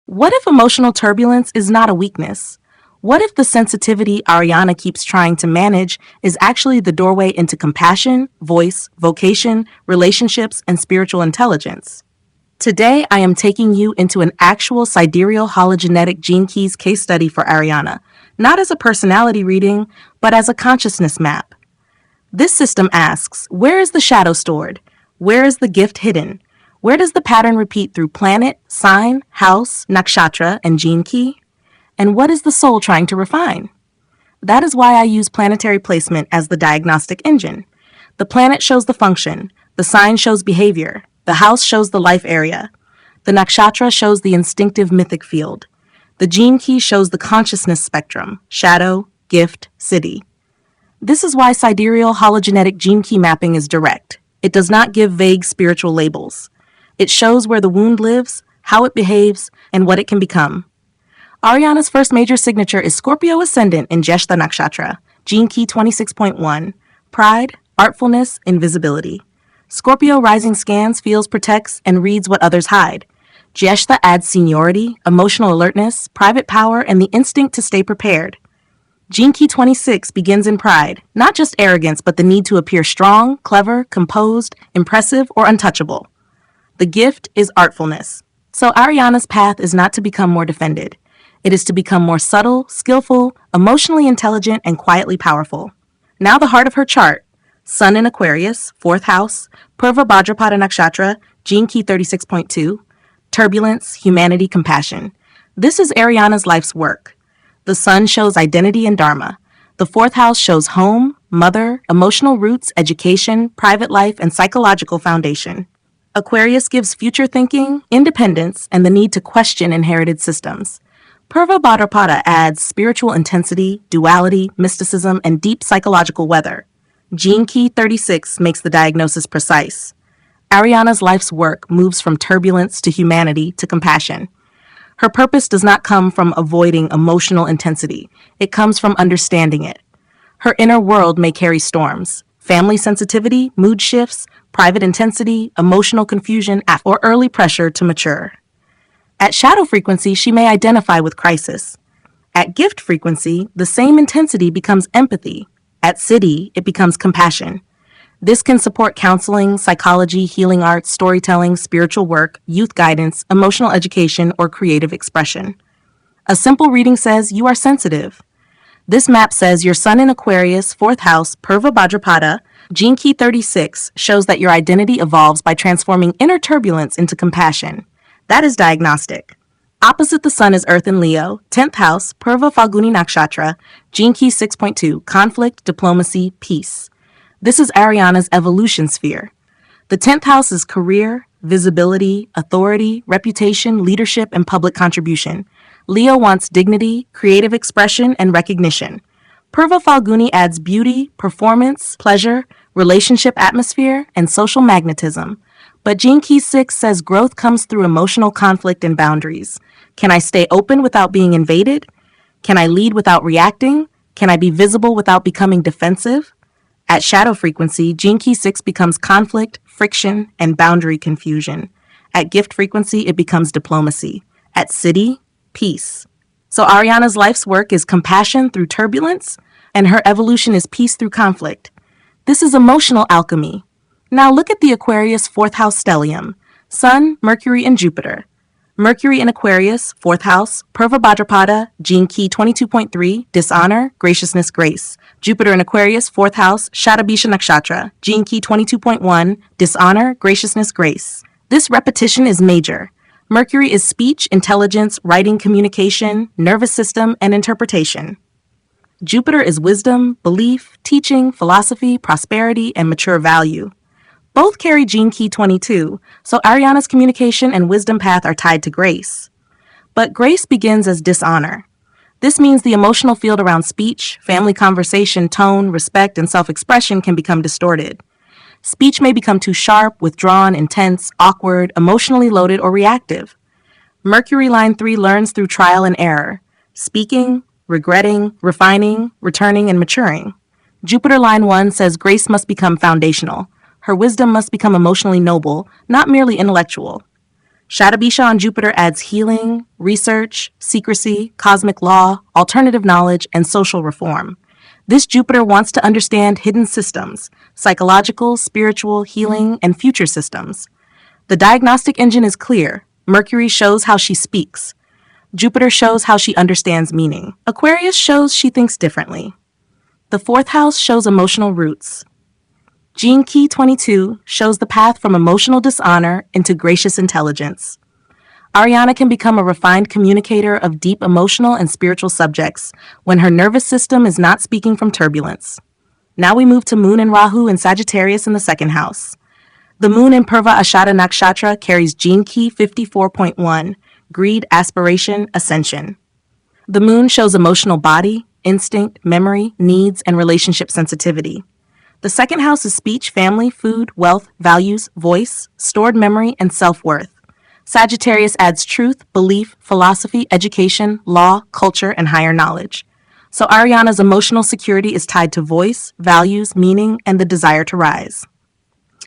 What if emotional turbulence is not a weakness? What if the sensitivity Ariana keeps trying to manage is actually the doorway into compassion, voice, vocation, relationships, and spiritual intelligence? Today, I am taking you into an actual sidereal hologenetic gene keys case study for Ariana, not as a personality reading, but as a consciousness map. This system asks, where is the shadow stored? Where is the gift hidden? Where does the pattern repeat through planet, sign, house, nakshatra, and gene key? And what is the soul trying to refine? That is why I use planetary placement as the diagnostic engine. The planet shows the function, the sign shows behavior, the house shows the life area, the nakshatra shows the instinctive mythic field, the gene key shows the consciousness spectrum, shadow, gift, siddhi. This is why sidereal hologenetic gene key mapping is direct. It does not give vague spiritual labels. It shows where the wound lives, how it behaves, and what it can become. Ariana's first major signature is Scorpio Ascendant in Jyeshta Nakshatra, gene key 26.1, pride, artfulness, invisibility. Scorpio rising scans, feels, protects, and reads what others hide. Jyeshta adds seniority, emotional alertness, private power, and the instinct to stay prepared. Gene key 26 begins in pride, not just arrogance, but the need to appear strong, clever, composed, impressive, or untouchable. The gift is artfulness. So Ariana's path is not to become more defended. It is to become more subtle, skillful, emotionally intelligent, and quietly powerful. Now the heart of her chart. Sun in Aquarius, 4th house, Purva Bhadrapada Nakshatra, gene key 36.2, Turbulence, humanity, compassion. This is Ariana's life's work. The Sun shows identity and dharma. The 4th house shows home, mother, emotional roots, education, private life, and psychological foundation. Aquarius gives future thinking, independence, and the need to question inherited systems. Purva Bhadrapada adds spiritual intensity, duality, mysticism, and deep psychological weather. Gene key 36 makes the diagnosis precise. Ariana's life's work moves from turbulence to humanity to compassion. Her purpose does not come from avoiding emotional intensity. It comes from understanding it. Her inner world may carry storms, family sensitivity, mood shifts, private intensity, emotional confusion, or early pressure to mature. At shadow frequency, she may identify with crisis. At gift frequency, the same intensity becomes empathy. At siddhi, it becomes compassion. This can support counseling, psychology, healing arts, storytelling, spiritual work, youth guidance, emotional education, or creative expression. A simple reading says you are sensitive. This map says your Sun in Aquarius, 4th house, Purva Bhadrapada, gene key 36 shows that your identity evolves by transforming inner turbulence into compassion. That is diagnostic. Opposite the Sun is Earth in Leo, 10th house, Purva Falguni Nakshatra, gene key 6.2, conflict, diplomacy, peace. This is Ariana's evolution sphere. The 10th house is career, visibility, authority, reputation, leadership, and public contribution. Leo wants dignity, creative expression, and recognition. Purva Falguni adds beauty, performance, pleasure, relationship atmosphere, and social magnetism. But gene key 6 says growth comes through emotional conflict and boundaries. Can I stay open without being invaded? Can I lead without reacting? Can I be visible without becoming defensive? At shadow frequency, gene key 6 becomes conflict, friction, and boundary confusion. At gift frequency, it becomes diplomacy. At siddhi, peace. So Ariana's life's work is compassion through turbulence, and her evolution is peace through conflict. This is emotional alchemy. Now look at the Aquarius 4th house stellium. Sun, Mercury, and Jupiter. Mercury in Aquarius, 4th house, Purva Bhadrapada, gene key 22.3, dishonor, graciousness, grace. Jupiter in Aquarius, 4th house, Shatabisha Nakshatra, gene key 22.1, dishonor, graciousness, grace. This repetition is major. Mercury is speech, intelligence, writing, communication, nervous system, and interpretation. Jupiter is wisdom, belief, teaching, philosophy, prosperity, and mature value. Both carry gene key 22, so Ariana's communication and wisdom path are tied to grace. But grace begins as dishonor. This means the emotional field around speech, family conversation, tone, respect, and self-expression can become distorted. Speech may become too sharp, withdrawn, intense, awkward, emotionally loaded, or reactive. Mercury line 3 learns through trial and error, speaking, regretting, refining, returning, and maturing. Jupiter line 1 says grace must become foundational. Her wisdom must become emotionally noble, not merely intellectual. Shadabisha on Jupiter adds healing, research, secrecy, cosmic law, alternative knowledge, and social reform. This Jupiter wants to understand hidden systems, psychological, spiritual, healing, and future systems. The diagnostic engine is clear. Mercury shows how she speaks. Jupiter shows how she understands meaning. Aquarius shows she thinks differently. The fourth house shows emotional roots. Gene Key 22 shows the path from emotional dishonor into gracious intelligence. Ariana can become a refined communicator of deep emotional and spiritual subjects when her nervous system is not speaking from turbulence. Now we move to Moon and Rahu in Sagittarius in the second house. The Moon in Purva Ashada Nakshatra carries Gene Key 54.1, greed, aspiration, ascension. The Moon shows emotional body, instinct, memory, needs, and relationship sensitivity. The second house is speech, family, food, wealth, values, voice, stored memory, and self-worth. Sagittarius adds truth, belief, philosophy, education, law, culture, and higher knowledge. So Ariana's emotional security is tied to voice, values, meaning, and the desire to rise.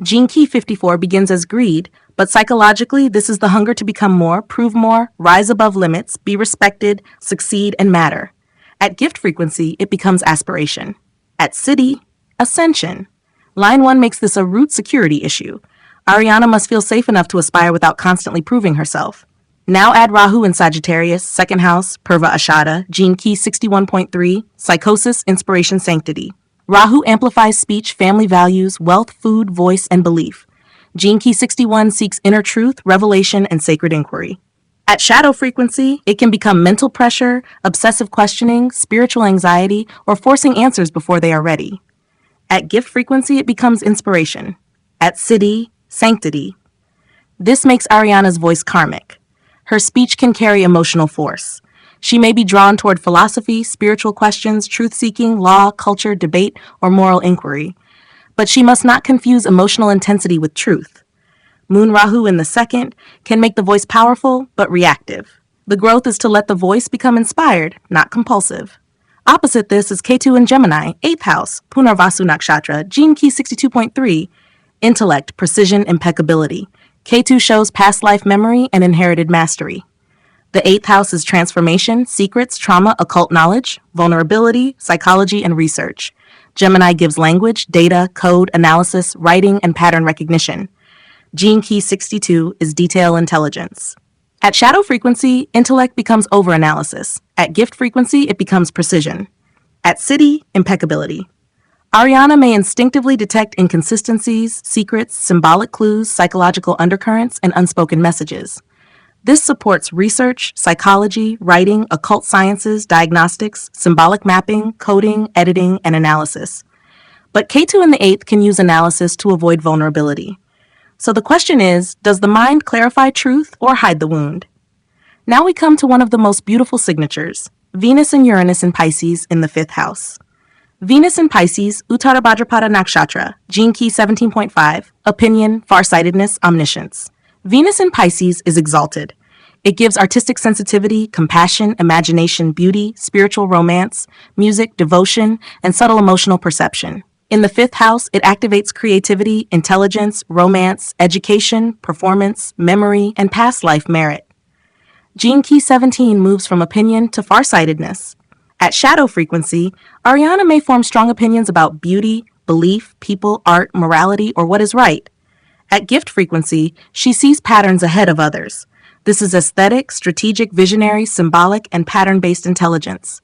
Gene Key 54 begins as greed, but psychologically this is the hunger to become more, prove more, rise above limits, be respected, succeed, and matter. At gift frequency, it becomes aspiration. At siddhi, ascension. Line 1 makes this a root security issue. Ariana must feel safe enough to aspire without constantly proving herself. Now add Rahu in Sagittarius, second house, Purva Ashada, Gene Key 61.3, psychosis, inspiration, sanctity. Rahu amplifies speech, family values, wealth, food, voice, and belief. Gene Key 61 seeks inner truth, revelation, and sacred inquiry. At shadow frequency, it can become mental pressure, obsessive questioning, spiritual anxiety, or forcing answers before they are ready. At gift frequency, it becomes inspiration. At siddhi, sanctity. This makes Ariana's voice karmic. Her speech can carry emotional force. She may be drawn toward philosophy, spiritual questions, truth-seeking, law, culture, debate, or moral inquiry. But she must not confuse emotional intensity with truth. Moon Rahu in the second can make the voice powerful, but reactive. The growth is to let the voice become inspired, not compulsive. Opposite this is Ketu in Gemini, 8th house, Punarvasu Nakshatra, Gene Key 62.3, intellect, precision, impeccability. Ketu shows past life memory and inherited mastery. The 8th house is transformation, secrets, trauma, occult knowledge, vulnerability, psychology, and research. Gemini gives language, data, code, analysis, writing, and pattern recognition. Gene Key 62 is detail intelligence. At shadow frequency, intellect becomes overanalysis. At gift frequency, it becomes precision. At siddhi, impeccability. Ariana may instinctively detect inconsistencies, secrets, symbolic clues, psychological undercurrents, and unspoken messages. This supports research, psychology, writing, occult sciences, diagnostics, symbolic mapping, coding, editing, and analysis. But Ketu in the 8th can use analysis to avoid vulnerability. So the question is, does the mind clarify truth or hide the wound? Now we come to one of the most beautiful signatures, Venus and Uranus in Pisces in the 5th house. Venus in Pisces, Uttara Bhadrapada Nakshatra, Gene Key 17.5, opinion, farsightedness, omniscience. Venus in Pisces is exalted. It gives artistic sensitivity, compassion, imagination, beauty, spiritual romance, music, devotion, and subtle emotional perception. In the 5th house, it activates creativity, intelligence, romance, education, performance, memory, and past life merit. Gene Key 17 moves from opinion to farsightedness. At shadow frequency, Ariana may form strong opinions about beauty, belief, people, art, morality, or what is right. At gift frequency, she sees patterns ahead of others. This is aesthetic, strategic, visionary, symbolic, and pattern-based intelligence.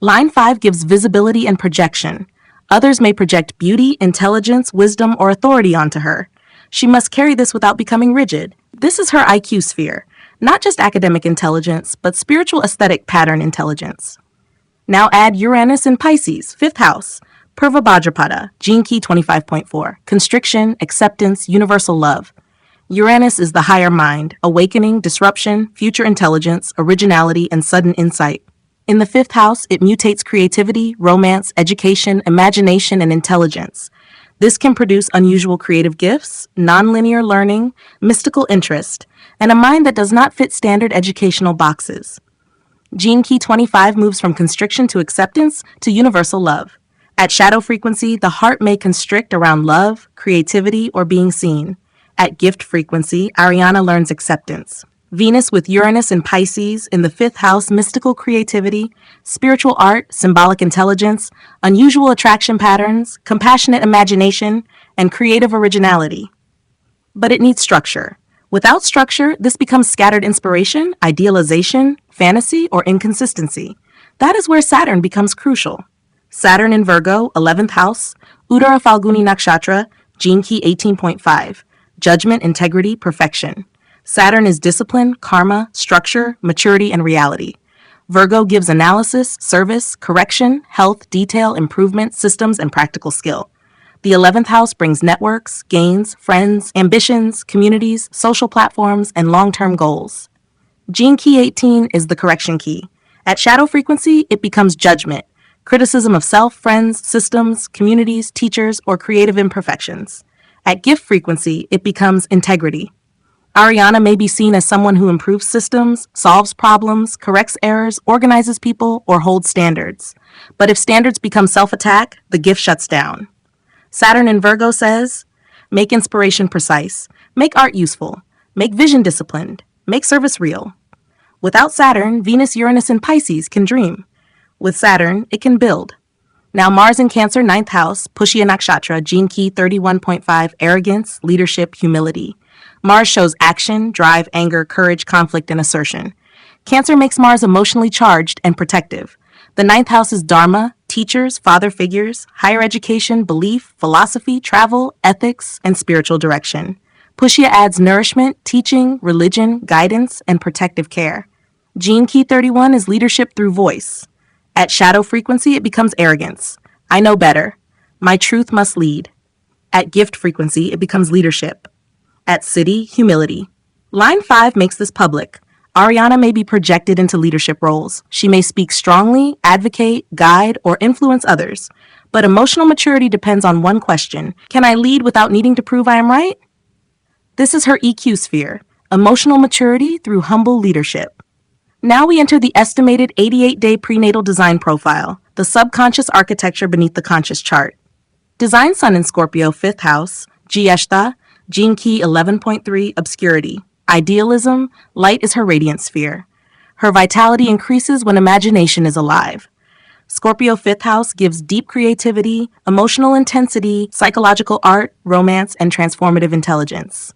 Line 5 gives visibility and projection. Others may project beauty, intelligence, wisdom, or authority onto her. She must carry this without becoming rigid. This is her IQ sphere, not just academic intelligence, but spiritual aesthetic pattern intelligence. Now add Uranus in Pisces, 5th house, Purva Bhadrapada, Gene Key 25.4, constriction, acceptance, universal love. Uranus is the higher mind, awakening, disruption, future intelligence, originality, and sudden insight. In the 5th house, it mutates creativity, romance, education, imagination, and intelligence. This can produce unusual creative gifts, nonlinear learning, mystical interest, and a mind that does not fit standard educational boxes. Gene Key 25 moves from constriction to acceptance to universal love. At shadow frequency, the heart may constrict around love, creativity, or being seen. At gift frequency, Ariana learns acceptance. Venus with Uranus in Pisces in the fifth house, mystical creativity, spiritual art, symbolic intelligence, unusual attraction patterns, compassionate imagination, and creative originality. But it needs structure. Without structure, this becomes scattered inspiration, idealization, fantasy, or inconsistency. That is where Saturn becomes crucial. Saturn in Virgo, 11th house, Uttara Falguni Nakshatra, gene key 18.5, judgment, integrity, perfection. Saturn is discipline, karma, structure, maturity, and reality. Virgo gives analysis, service, correction, health, detail, improvement, systems, and practical skill. The 11th house brings networks, gains, friends, ambitions, communities, social platforms, and long-term goals. Gene key 18 is the correction key. At shadow frequency, it becomes judgment, criticism of self, friends, systems, communities, teachers, or creative imperfections. At gift frequency, it becomes integrity. Ariana may be seen as someone who improves systems, solves problems, corrects errors, organizes people, or holds standards. But if standards become self-attack, the gift shuts down. Saturn in Virgo says, make inspiration precise, make art useful, make vision disciplined, make service real. Without Saturn, Venus, Uranus, and Pisces can dream. With Saturn, it can build. Now Mars in Cancer, 9th house, Pushya Nakshatra, gene key 31.5, arrogance, leadership, humility. Mars shows action, drive, anger, courage, conflict, and assertion. Cancer makes Mars emotionally charged and protective. The 9th house is Dharma, teachers, father figures, higher education, belief, philosophy, travel, ethics, and spiritual direction. Pushya adds nourishment, teaching, religion, guidance, and protective care. Gene key 31 is leadership through voice. At shadow frequency, it becomes arrogance. I know better. My truth must lead. At gift frequency, it becomes leadership. At siddhi, humility. Line 5 makes this public. Ariana may be projected into leadership roles. She may speak strongly, advocate, guide, or influence others. But emotional maturity depends on one question. Can I lead without needing to prove I am right? This is her EQ sphere, emotional maturity through humble leadership. Now we enter the estimated 88-day prenatal design profile, the subconscious architecture beneath the conscious chart. Design Sun in Scorpio, 5th house, Jyeshta, gene key 11.3, obscurity. Idealism, light is her radiant sphere. Her vitality increases when imagination is alive. Scorpio 5th house gives deep creativity, emotional intensity, psychological art, romance, and transformative intelligence.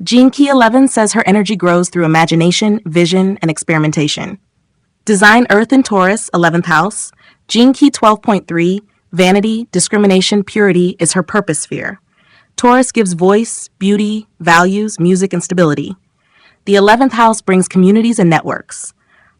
Gene key 11 says her energy grows through imagination, vision, and experimentation. Design Earth in Taurus, 11th house, gene key 12.3, vanity, discrimination, purity is her purpose sphere. Taurus gives voice, beauty, values, music, and stability. The 11th house brings communities and networks.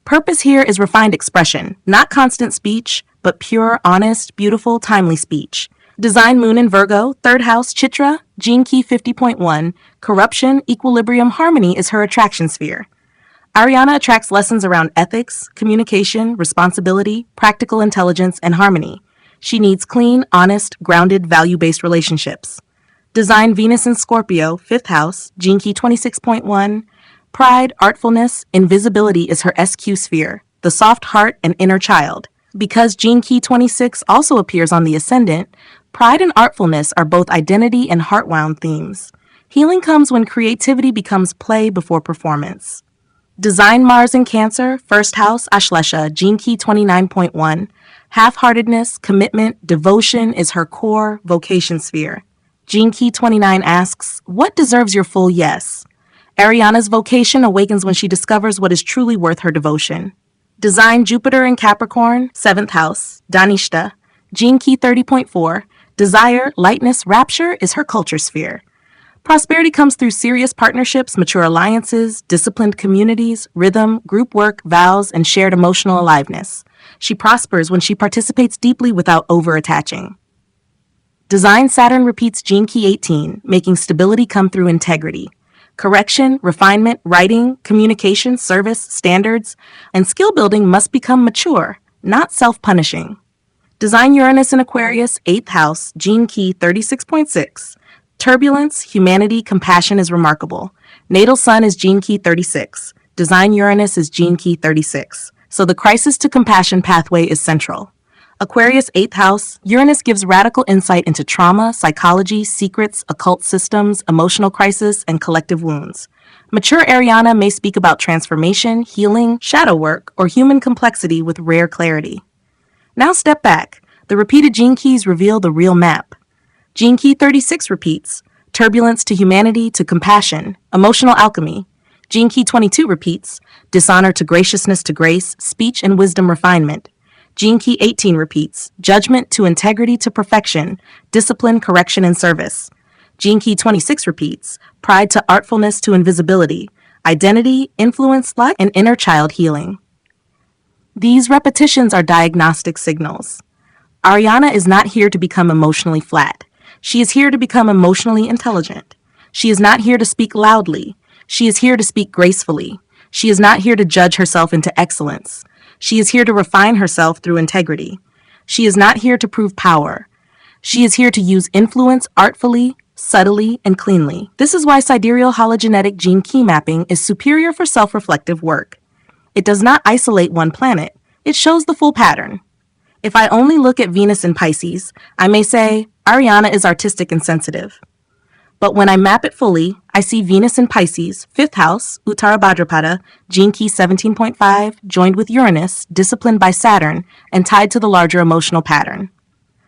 Purpose here is refined expression, not constant speech, but pure, honest, beautiful, timely speech. Design Moon in Virgo, 3rd house, Chitra, gene key 50.1, corruption, equilibrium, harmony is her attraction sphere. Ariana attracts lessons around ethics, communication, responsibility, practical intelligence, and harmony. She needs clean, honest, grounded, value-based relationships. Design Venus in Scorpio, 5th house, gene key 26.1, pride, artfulness, invisibility is her SQ sphere, the soft heart and inner child. Because gene key 26 also appears on the ascendant, pride and artfulness are both identity and heart-wound themes. Healing comes when creativity becomes play before performance. Design Mars in Cancer, 1st house, Ashlesha, gene key 29.1, half-heartedness, commitment, devotion is her core vocation sphere. Gene key 29 asks, what deserves your full yes? Ariana's vocation awakens when she discovers what is truly worth her devotion. Design Jupiter in Capricorn, 7th house, Dhanishta, gene key 30.4, desire, lightness, rapture is her culture sphere. Prosperity comes through serious partnerships, mature alliances, disciplined communities, rhythm, group work, vows, and shared emotional aliveness. She prospers when she participates deeply without over-attaching. Design Saturn repeats gene key 18, making stability come through integrity. Correction, refinement, writing, communication, service, standards, and skill building must become mature, not self-punishing. Design Uranus in Aquarius, 8th house, gene key 36.6. Turbulence, humanity, compassion is remarkable. Natal Sun is gene key 36. Design Uranus is gene key 36. So the crisis to compassion pathway is central. Aquarius 8th house, Uranus gives radical insight into trauma, psychology, secrets, occult systems, emotional crisis, and collective wounds. Mature Ariana may speak about transformation, healing, shadow work, or human complexity with rare clarity. Now step back. The repeated gene keys reveal the real map. Gene key 36 repeats, turbulence to humanity to compassion, emotional alchemy. Gene key 22 repeats, dishonor to graciousness to grace, speech and wisdom refinement. Gene key 18 repeats, judgment to integrity to perfection, discipline, correction, and service. Gene key 26 repeats, pride to artfulness to invisibility, identity, influence, luck, and inner child healing. These repetitions are diagnostic signals. Ariana is not here to become emotionally flat. She is here to become emotionally intelligent. She is not here to speak loudly. She is here to speak gracefully. She is not here to judge herself into excellence. She is here to refine herself through integrity. She is not here to prove power. She is here to use influence artfully, subtly, and cleanly. This is why sidereal hologenetic gene key mapping is superior for self-reflective work. It does not isolate one planet. It shows the full pattern. If I only look at Venus in Pisces, I may say, Ariana is artistic and sensitive. But when I map it fully, I see Venus in Pisces, 5th house, Uttara Bhadrapada, gene key 17.5, joined with Uranus, disciplined by Saturn, and tied to the larger emotional pattern.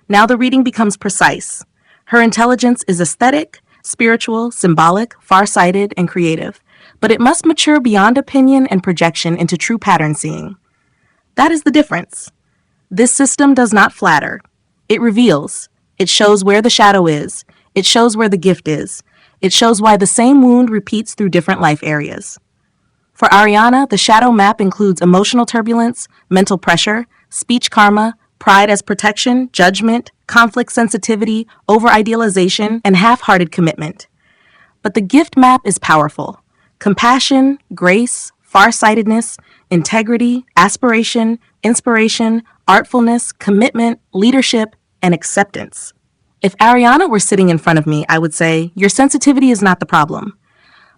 Now the reading becomes precise. Her intelligence is aesthetic, spiritual, symbolic, far-sighted, and creative, but it must mature beyond opinion and projection into true pattern seeing. That is the difference. This system does not flatter. It reveals. It shows where the shadow is. It shows where the gift is. It shows why the same wound repeats through different life areas. For Ariana, the shadow map includes emotional turbulence, mental pressure, speech karma, pride as protection, judgment, conflict sensitivity, over-idealization, and half-hearted commitment. But the gift map is powerful. Compassion, grace, far-sightedness, integrity, aspiration, inspiration, artfulness, commitment, leadership, and acceptance. If Ariana were sitting in front of me, I would say, your sensitivity is not the problem.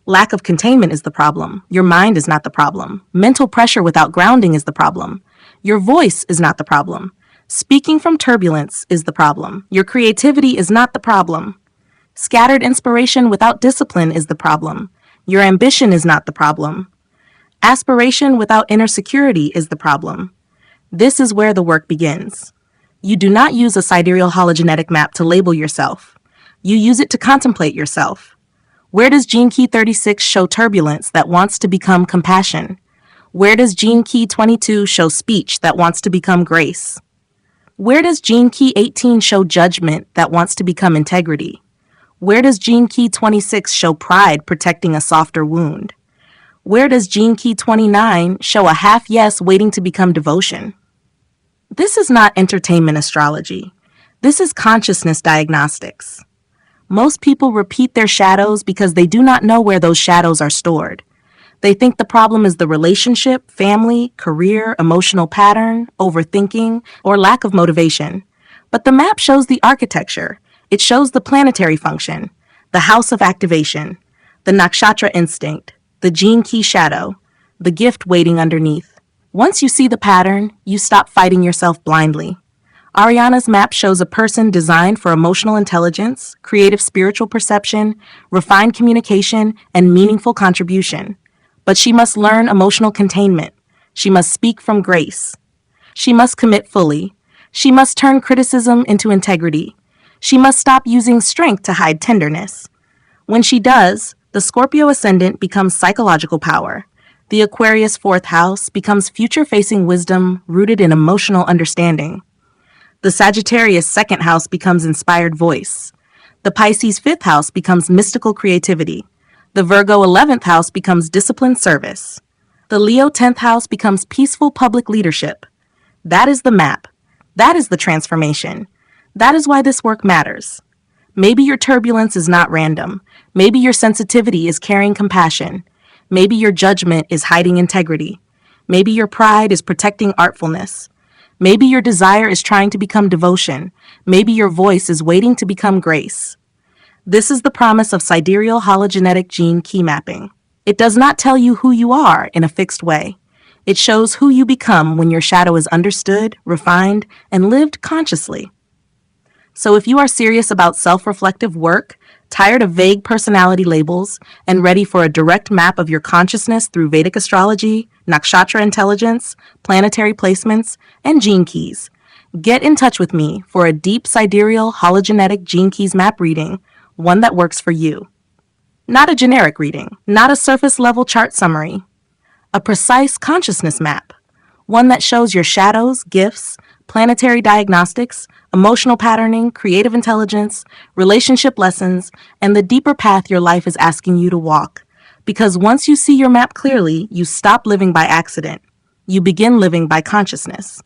Lack of containment is the problem. Your mind is not the problem. Mental pressure without grounding is the problem. Your voice is not the problem. Speaking from turbulence is the problem. Your creativity is not the problem. Scattered inspiration without discipline is the problem. Your ambition is not the problem. Aspiration without inner security is the problem. This is where the work begins. You do not use a sidereal hologenetic map to label yourself. You use it to contemplate yourself. Where does gene key 36 show turbulence that wants to become compassion? Where does gene key 22 show speech that wants to become grace? Where does gene key 18 show judgment that wants to become integrity? Where does gene key 26 show pride protecting a softer wound? Where does gene key 29 show a half yes waiting to become devotion? This is not entertainment astrology. This is consciousness diagnostics. Most people repeat their shadows because they do not know where those shadows are stored. They think the problem is the relationship, family, career, emotional pattern, overthinking, or lack of motivation. But the map shows the architecture. It shows the planetary function, the house of activation, the Nakshatra instinct, the gene key shadow, the gift waiting underneath. Once you see the pattern, you stop fighting yourself blindly. Ariana's map shows a person designed for emotional intelligence, creative spiritual perception, refined communication, and meaningful contribution. But she must learn emotional containment. She must speak from grace. She must commit fully. She must turn criticism into integrity. She must stop using strength to hide tenderness. When she does, the Scorpio Ascendant becomes psychological power. The Aquarius 4th house becomes future-facing wisdom rooted in emotional understanding. The Sagittarius 2nd house becomes inspired voice. The Pisces 5th house becomes mystical creativity. The Virgo 11th house becomes disciplined service. The Leo 10th house becomes peaceful public leadership. That is the map. That is the transformation. That is why this work matters. Maybe your turbulence is not random. Maybe your sensitivity is carrying compassion. Maybe your judgment is hiding integrity. Maybe your pride is protecting artfulness. Maybe your desire is trying to become devotion. Maybe your voice is waiting to become grace. This is the promise of sidereal hologenetic gene key mapping. It does not tell you who you are in a fixed way. It shows who you become when your shadow is understood, refined, and lived consciously. So if you are serious about self-reflective work, tired of vague personality labels, and ready for a direct map of your consciousness through Vedic astrology, Nakshatra intelligence, planetary placements, and gene keys, get in touch with me for a deep sidereal hologenetic gene keys map reading, one that works for you. Not a generic reading, not a surface-level chart summary, a precise consciousness map, one that shows your shadows, gifts, planetary diagnostics, emotional patterning, creative intelligence, relationship lessons, and the deeper path your life is asking you to walk. Because once you see your map clearly, you stop living by accident. You begin living by consciousness.